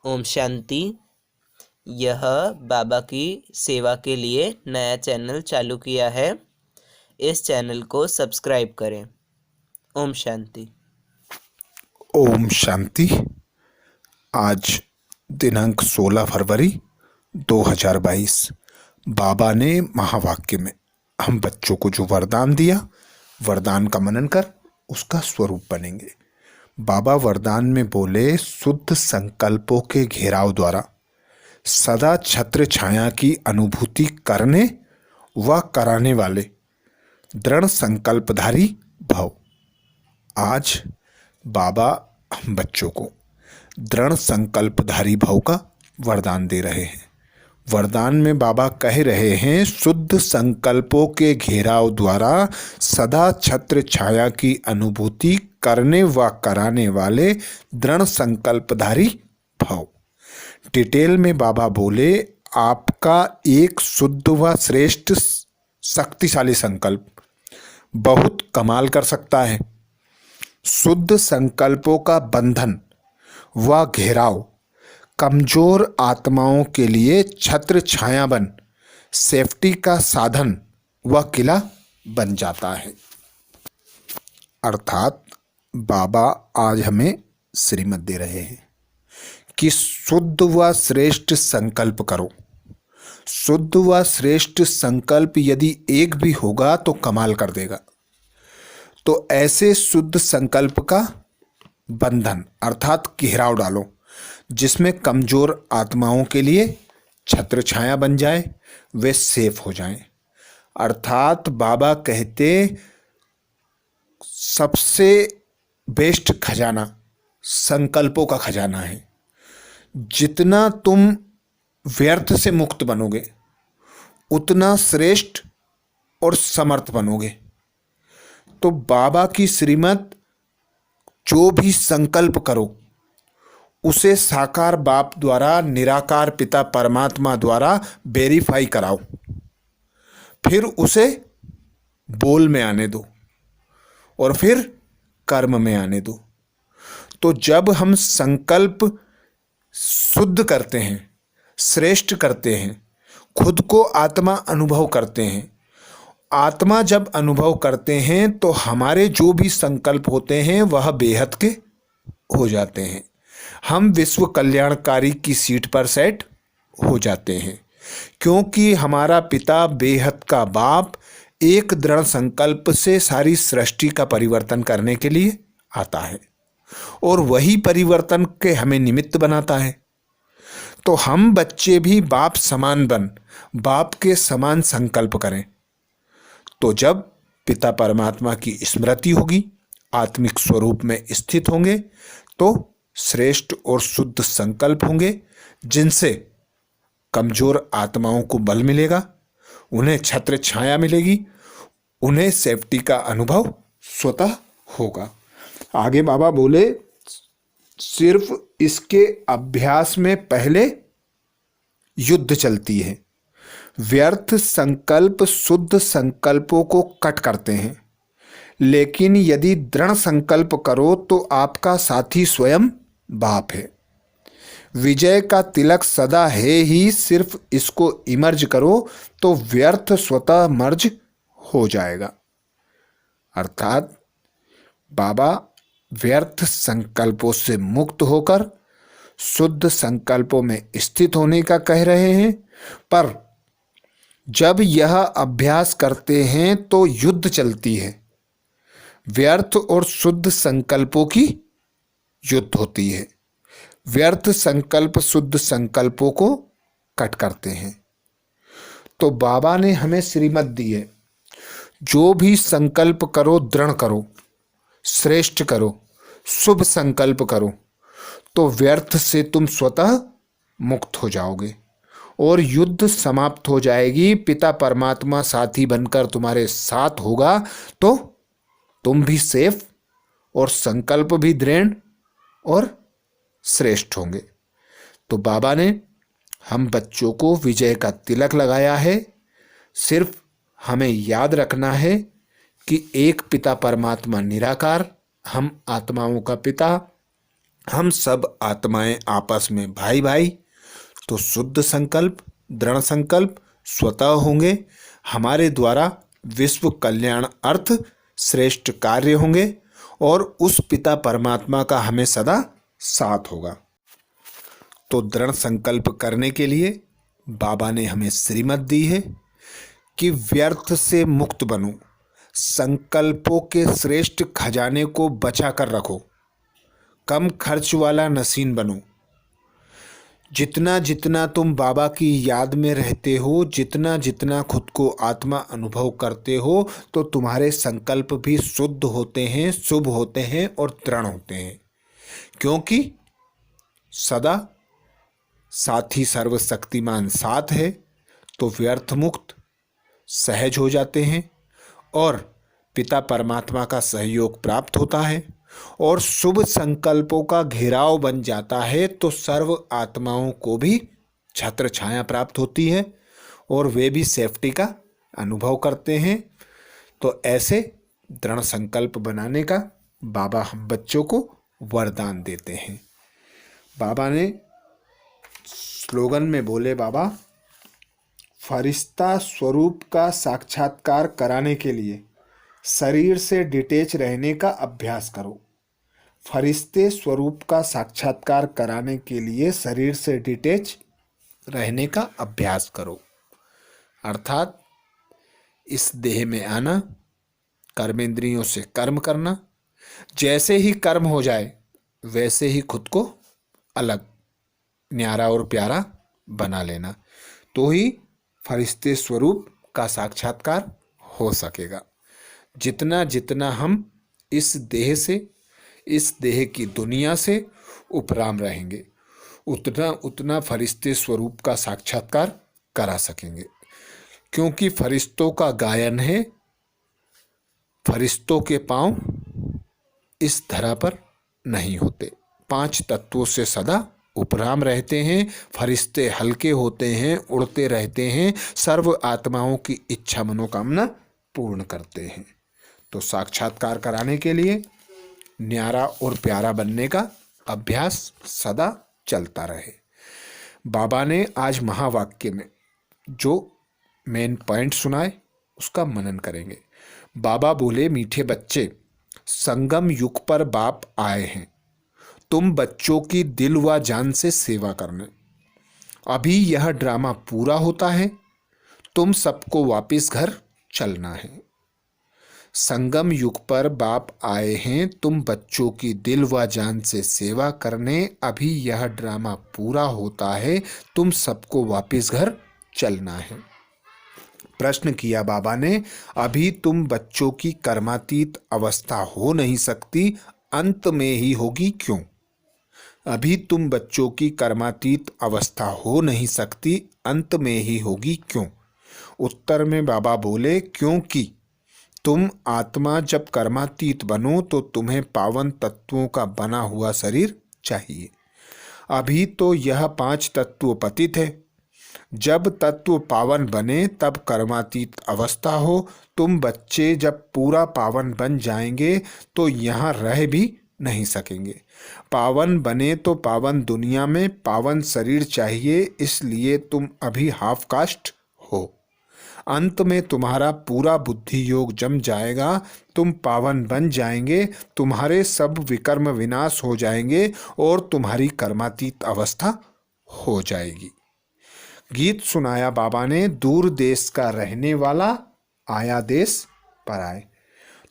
ओम शांति। यह बाबा की सेवा के लिए नया चैनल चालू किया है। इस चैनल को सब्सक्राइब करें। ओम शांति। ओम शांति। आज दिनांक 16 फरवरी 2022 बाबा ने महावाक्य में हम बच्चों को जो वरदान दिया, वरदान का मनन कर उसका स्वरूप बनेंगे। बाबा वरदान में बोले, शुद्ध संकल्पों के घेराव द्वारा सदा छत्र छाया की अनुभूति करने व कराने वाले दृढ़ संकल्पधारी भव। आज बाबा हम बच्चों को दृढ़ संकल्पधारी भव का वरदान दे रहे हैं। वरदान में बाबा कह रहे हैं, शुद्ध संकल्पों के घेराव द्वारा सदा छत्र छाया की अनुभूति करने व कराने वाले दृढ़ संकल्पधारी भव। डिटेल में बाबा बोले, आपका एक शुद्ध व श्रेष्ठ शक्तिशाली संकल्प बहुत कमाल कर सकता है। शुद्ध संकल्पों का बंधन व घेराव कमजोर आत्माओं के लिए छत्र छाया बन सेफ्टी का साधन व किला बन जाता है। अर्थात बाबा आज हमें श्रीमत दे रहे हैं कि शुद्ध व श्रेष्ठ संकल्प करो। शुद्ध व श्रेष्ठ संकल्प यदि एक भी होगा तो कमाल कर देगा। तो ऐसे शुद्ध संकल्प का बंधन अर्थात घेराव डालो जिसमें कमजोर आत्माओं के लिए छत्र छाया बन जाए, वे सेफ हो जाएं। अर्थात बाबा कहते सबसे बेस्ट खजाना संकल्पों का खजाना है। जितना तुम व्यर्थ से मुक्त बनोगे उतना श्रेष्ठ और समर्थ बनोगे। तो बाबा की श्रीमत, जो भी संकल्प करो उसे साकार बाप द्वारा, निराकार पिता परमात्मा द्वारा वेरीफाई कराओ, फिर उसे बोल में आने दो और फिर कर्म में आने दो। तो जब हम संकल्प शुद्ध करते हैं, श्रेष्ठ करते हैं, खुद को आत्मा अनुभव करते हैं, आत्मा जब अनुभव करते हैं तो हमारे जो भी संकल्प होते हैं वह बेहद के हो जाते हैं। हम विश्व कल्याणकारी की सीट पर सेट हो जाते हैं, क्योंकि हमारा पिता बेहद का बाप एक दृढ़ संकल्प से सारी सृष्टि का परिवर्तन करने के लिए आता है और वही परिवर्तन के हमें निमित्त बनाता है। तो हम बच्चे भी बाप समान बन बाप के समान संकल्प करें। तो जब पिता परमात्मा की स्मृति होगी, आत्मिक स्वरूप में स्थित होंगे, तो श्रेष्ठ और शुद्ध संकल्प होंगे जिनसे कमजोर आत्माओं को बल मिलेगा, उन्हें छत्र छाया मिलेगी, उन्हें सेफ्टी का अनुभव स्वतः होगा। आगे बाबा बोले, सिर्फ इसके अभ्यास में पहले युद्ध चलती है। व्यर्थ संकल्प शुद्ध संकल्पों को कट करते हैं, लेकिन यदि दृढ़ संकल्प करो तो आपका साथी स्वयं बाप है। विजय का तिलक सदा है ही, सिर्फ इसको इमर्ज करो तो व्यर्थ स्वतः मर्ज हो जाएगा। अर्थात बाबा व्यर्थ संकल्पों से मुक्त होकर शुद्ध संकल्पों में स्थित होने का कह रहे हैं। पर जब यह अभ्यास करते हैं तो युद्ध चलती है। व्यर्थ और शुद्ध संकल्पों की युद्ध होती है। व्यर्थ संकल्प शुद्ध संकल्पों को कट करते हैं। तो बाबा ने हमें श्रीमत दी है, जो भी संकल्प करो दृढ़ करो, श्रेष्ठ करो, शुभ संकल्प करो, तो व्यर्थ से तुम स्वतः मुक्त हो जाओगे और युद्ध समाप्त हो जाएगी। पिता परमात्मा साथी बनकर तुम्हारे साथ होगा तो तुम भी सेफ और संकल्प भी दृढ़ और श्रेष्ठ होंगे। तो बाबा ने हम बच्चों को विजय का तिलक लगाया है। सिर्फ हमें याद रखना है कि एक पिता परमात्मा निराकार, हम आत्माओं का पिता, हम सब आत्माएं आपस में भाई भाई, तो शुद्ध संकल्प, दृढ़ संकल्प स्वतः होंगे। हमारे द्वारा विश्व कल्याण अर्थ श्रेष्ठ कार्य होंगे और उस पिता परमात्मा का हमें सदा साथ होगा। तो दृढ़ संकल्प करने के लिए बाबा ने हमें श्रीमत दी है कि व्यर्थ से मुक्त बनो, संकल्पों के श्रेष्ठ खजाने को बचा कर रखो, कम खर्च वाला नसीन बनो। जितना जितना तुम बाबा की याद में रहते हो, जितना जितना खुद को आत्मा अनुभव करते हो, तो तुम्हारे संकल्प भी शुद्ध होते हैं, शुभ होते हैं और दृढ़ होते हैं। क्योंकि सदा साथी सर्वशक्तिमान साथ है, तो व्यर्थ मुक्त सहज हो जाते हैं और पिता परमात्मा का सहयोग प्राप्त होता है और शुभ संकल्पों का घेराव बन जाता है, तो सर्व आत्माओं को भी छत्र छाया प्राप्त होती है और वे भी सेफ्टी का अनुभव करते हैं। तो ऐसे दृढ़ संकल्प बनाने का बाबा हम बच्चों को वरदान देते हैं। बाबा ने स्लोगन में बोले, बाबा फरिश्ता स्वरूप का साक्षात्कार कराने के लिए शरीर से डिटेच रहने का अभ्यास करो। फरिश्ते स्वरूप का साक्षात्कार कराने के लिए शरीर से डिटेच रहने का अभ्यास करो, अर्थात इस देह में आना, कर्मेंद्रियों से कर्म करना, जैसे ही कर्म हो जाए वैसे ही खुद को अलग, न्यारा और प्यारा बना लेना, तो ही फरिश्ते स्वरूप का साक्षात्कार हो सकेगा। जितना जितना हम इस देह से, इस देह की दुनिया से उपराम रहेंगे, उतना उतना फरिश्ते स्वरूप का साक्षात्कार करा सकेंगे। क्योंकि फरिश्तों का गायन है, फरिश्तों के पांव इस धरा पर नहीं होते, 5 तत्वों से सदा उपराम रहते हैं। फरिश्ते हल्के होते हैं, उड़ते रहते हैं, सर्व आत्माओं की इच्छा मनोकामना पूर्ण करते हैं। तो साक्षात्कार कराने के लिए न्यारा और प्यारा बनने का अभ्यास सदा चलता रहे। बाबा ने आज महावाक्य में जो मेन पॉइंट सुनाए उसका मनन करेंगे। बाबा बोले, मीठे बच्चे, संगम युग पर बाप आए हैं तुम बच्चों की दिल व जान से सेवा करने। अभी यह ड्रामा पूरा होता है, तुम सबको वापस घर चलना है। संगम युग पर बाप आए हैं तुम बच्चों की दिल व जान से सेवा करने। अभी यह ड्रामा पूरा होता है, तुम सबको वापस घर चलना है। प्रश्न किया बाबा ने, अभी तुम बच्चों की कर्मातीत अवस्था हो नहीं सकती, अंत में ही होगी, क्यों? अभी तुम बच्चों की कर्मातीत अवस्था हो नहीं सकती, अंत में ही होगी, क्यों? उत्तर में बाबा बोले, क्योंकि तुम आत्मा जब कर्मातीत बनो तो तुम्हें पावन तत्वों का बना हुआ शरीर चाहिए। अभी तो यह 5 तत्व पतित है, जब तत्व पावन बने तब कर्मातीत अवस्था हो। तुम बच्चे जब पूरा पावन बन जाएंगे तो यहाँ रह भी नहीं सकेंगे। पावन बने तो पावन दुनिया में पावन शरीर चाहिए, इसलिए तुम अभी हाफ कास्ट हो। अंत में तुम्हारा पूरा बुद्धि योग जम जाएगा, तुम पावन बन जाएंगे, तुम्हारे सब विकर्म विनाश हो जाएंगे और तुम्हारी कर्मातीत अवस्था हो जाएगी। गीत सुनाया बाबा ने, दूर देश का रहने वाला आया देश पर आए।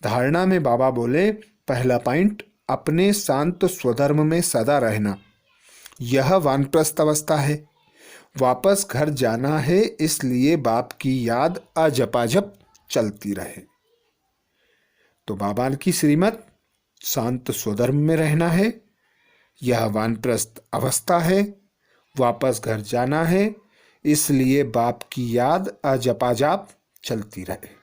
धारणा में बाबा बोले, पहला पॉइंट, अपने शांत स्वधर्म में सदा रहना, यह वानप्रस्थ अवस्था है। वापस घर जाना है, इसलिए बाप की याद अजपाजप चलती रहे। तो बाबा की श्रीमत, शांत स्वधर्म में रहना है, यह वानप्रस्थ अवस्था है, वापस घर जाना है, इसलिए बाप की याद अजपाजाप चलती रहे।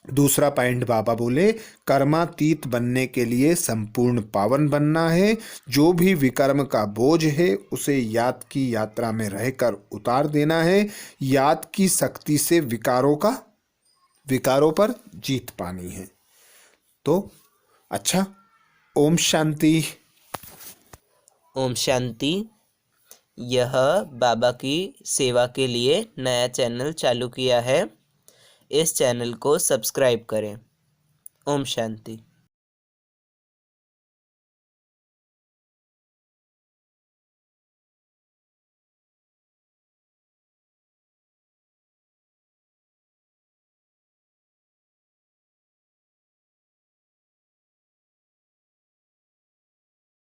दूसरा पॉइंट बाबा बोले, कर्मातीत बनने के लिए संपूर्ण पावन बनना है। जो भी विकर्म का बोझ है उसे याद की यात्रा में रहकर उतार देना है। याद की शक्ति से विकारों पर जीत पानी है। तो अच्छा, ओम शांति। ओम शांति। यह बाबा की सेवा के लिए नया चैनल चालू किया है। इस चैनल को सब्सक्राइब करें। ओम शांति।